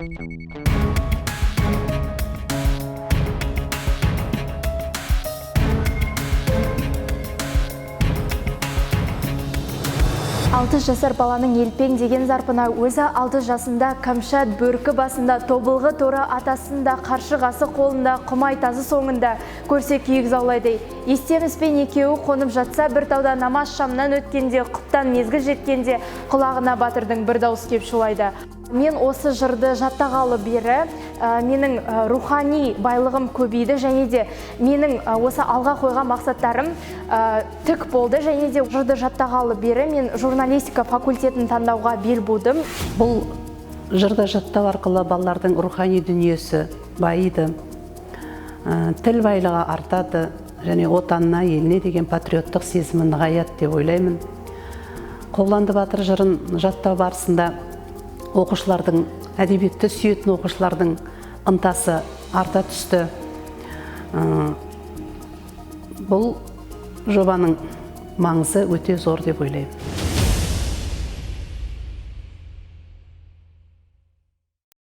Алты жасар баланың елпен деген зарпына өзі 6 жасында камшат бөркі басында, тобылғы торы атасында, қаршығасы қолында, құмай тазы соңында көрсе күйік заулайды. Естеміспен екеуі қонып жатса, бір тауда намаз шамнан өткенде, құптан мезгіл жеткенде, құлағына батырдың бір дауыс кеп шулайды. Мен осы жырды жаттағалы бері менің рухани байлығым көбейді, және де менің осы алға қойған мақсаттарым тік болды, және де жырды жаттағалы бері мен журналистика факультетін таңдауға бел будым. Бұл жырды жаттау арқылы балалардың рухани дүниесі байиды, тіл байлығы артады, және отанына, еліне деген патриоттық сезімі нығаяды деп ойлаймын. Қобыланды батыр жырын жаттау барысында оқушылардың, әдебиетті сүйетін оқушылардың ынтасы арта түсті. Бұл жобаның маңызы өте зор деп ойлаймын.